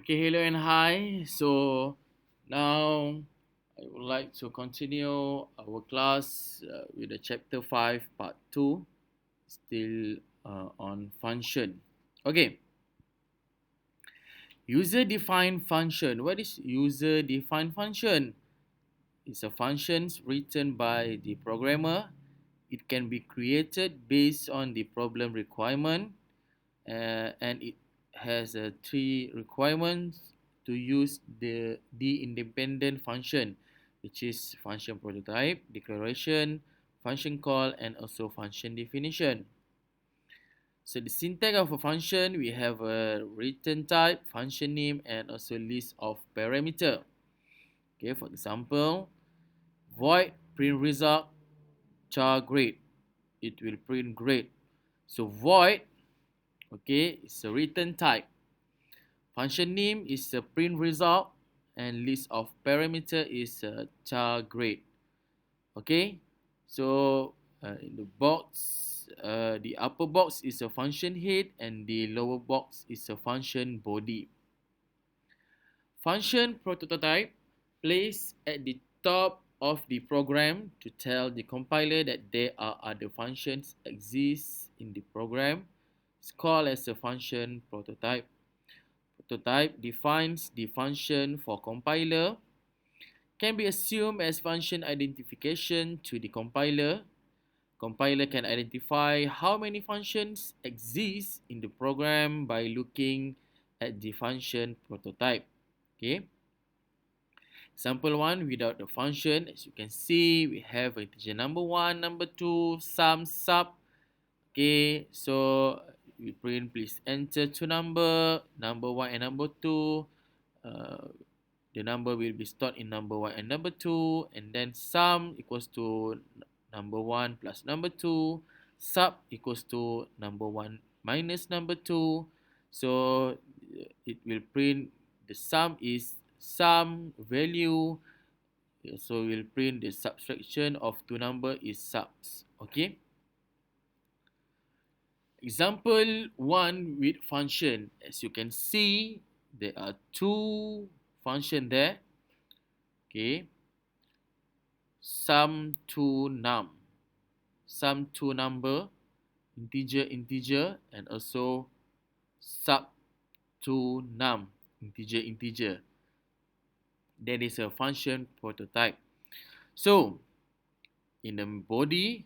Okay, hello and hi. So now I would like to continue our class with the chapter 5, part 2, still on function. Okay, user defined function. What is user defined function? It's a function written by the programmer. It can be created based on the problem requirement and it has three requirements to use the independent function, which is function prototype, declaration, function call, and also function definition. So the syntax of a function, we have a return type, function name, and also list of parameter. Okay, for example, void print result char grade. It will print grade. So void, okay, is a return type. Function name is the print result and list of parameter is char grade. Okay, so in the box, the upper box is a function head and the lower box is a function body. Function prototype placed at the top of the program to tell the compiler that there are other functions exist in the program. It's called as a function prototype. Prototype defines the function for compiler, can be assumed as function identification to the compiler. Compiler can identify how many functions exist in the program by looking at the function prototype. Okay. Example 1, without the function, as you can see, we have integer number 1, number 2, sum, sub. Okay, so we print please enter two number 1 and number 2. Uh, the number will be stored in number 1 and number 2, and then sum equals to number 1 plus number 2, sub equals to number 1 minus number 2. So it will print the sum is sum value, so we'll print the subtraction of two number is subs. Okay, example 1 with function. As you can see, there are two function there. Okay, sum to num, sum to number, integer, and also sub to num, integer. That is a function prototype. So in the body,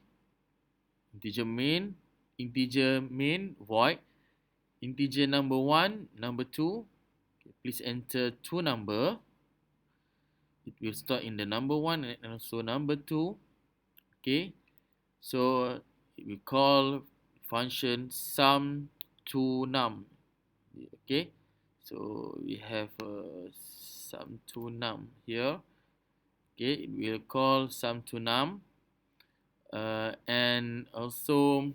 integer main void, integer number 1, number 2. Okay, please enter two number. It will start in the number 1 and also number 2. Okay, so we call function sum to num. Okay, so we have sum to num here. Okay, it will call sum to num and also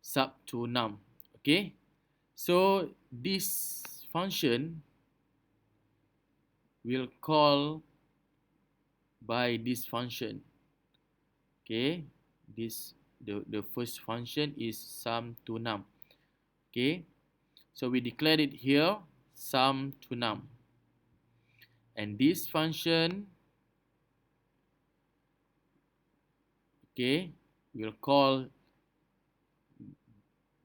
sub to num. Okay, so this function will call by this function. Okay, this the first function is sum to num. Okay, so we declared it here, sum to num, and this function, okay, will call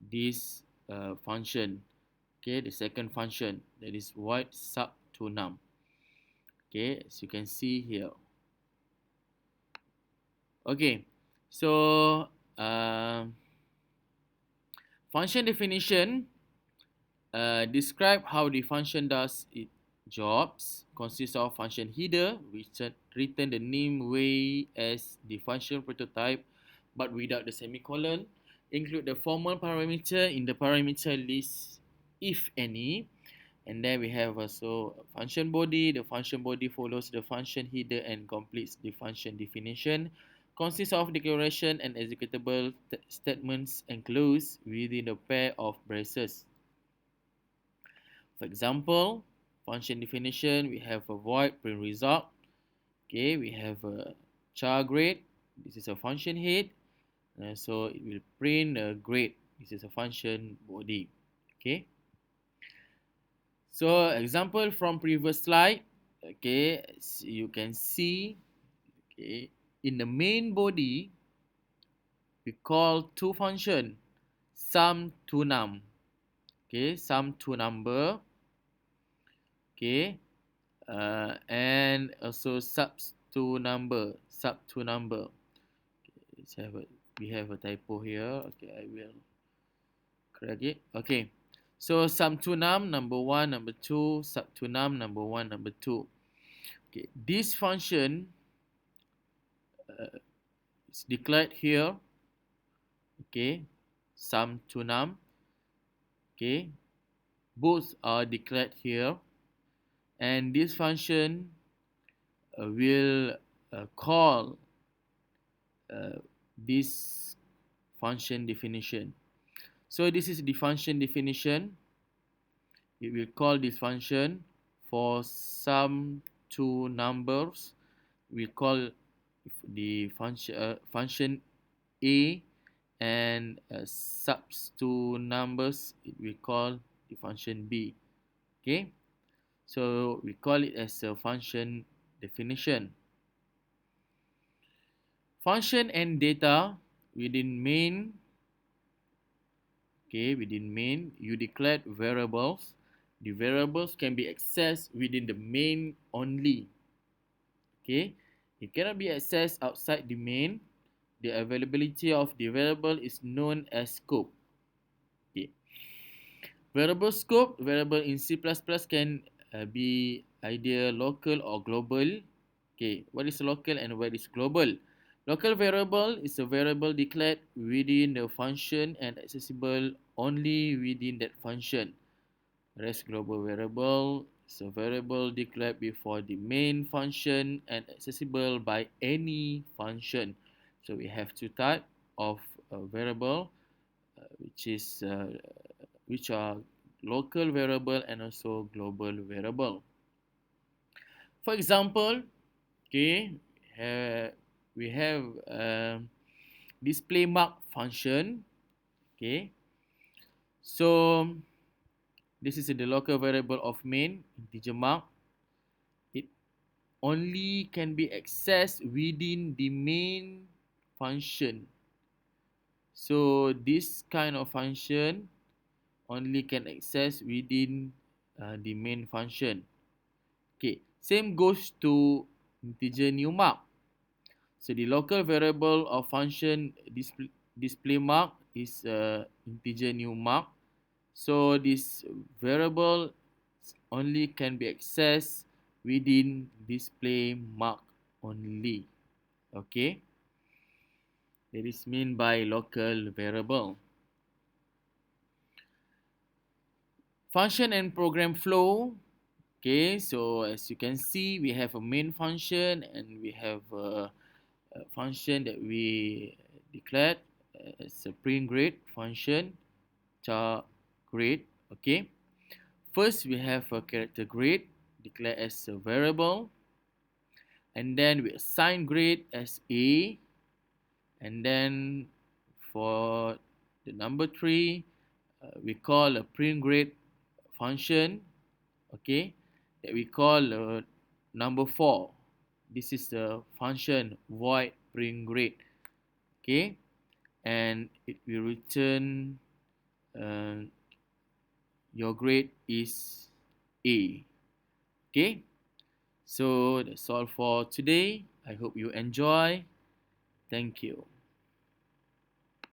this function, okay, the second function, that is void sub to num. Okay, as you can see here. Okay, so function definition describe how the function does its jobs. Consists of function header, which return the name way as the function prototype, but without the semicolon. Include the formal parameter in the parameter list, if any. And then we have also function body. The function body follows the function header and completes the function definition. Consists of declaration and executable statements enclosed within a pair of braces. For example, function definition, we have a void print result. Okay, we have a char grade. This is a function head. So it will print a grade. This is a function body. Okay. So example from previous slide, okay, as you can see, okay, in the main body, we call two function, sum to num, okay, sum to number, okay, and also subs to number, sub to number. Let's have a, we have a typo here. Okay, I will correct it. Okay, so sum to num number one, number two, sub to num number one, number two. Okay, this function is declared here. Okay, sum to num. Okay, both are declared here, and this function will call uh, this function definition. So this is the function definition. We will call this function for sum two numbers. We call the function a, and subs to numbers we call the function b. Okay, so we call it as a function definition. Function and data within main. Okay, within main you declared variables. The variables can be accessed within the main only. Okay, it cannot be accessed outside the main. The availability of the variable is known as scope. Okay, variable scope, variable in C++ can be either local or global. Okay, what is local and what is global? Local variable is a variable declared within the function and accessible only within that function. Whereas global variable is a variable declared before the main function and accessible by any function. So we have two types of variable, which are local variable and also global variable. For example, okay, we have display mark function. Okay, so this is the local variable of main integer mark. It only can be accessed within the main function. So this kind of function only can access within the main function. Okay, same goes to integer new mark. So the local variable of function display mark is integer new mark. So this variable only can be accessed within display mark only. Okay, that is mean by local variable. Function and program flow. Okay, so as you can see, we have a main function and we have a function that we declared as a print grade function, char grade. Okay, first we have a character grade declared as a variable, and then we assign grade as a, and then for the number 3 we call a print grade function, okay, that we call number 4. This is the function void print grade. Okay, and it will return your grade is A. Okay, so that's all for today. I hope you enjoy. Thank you.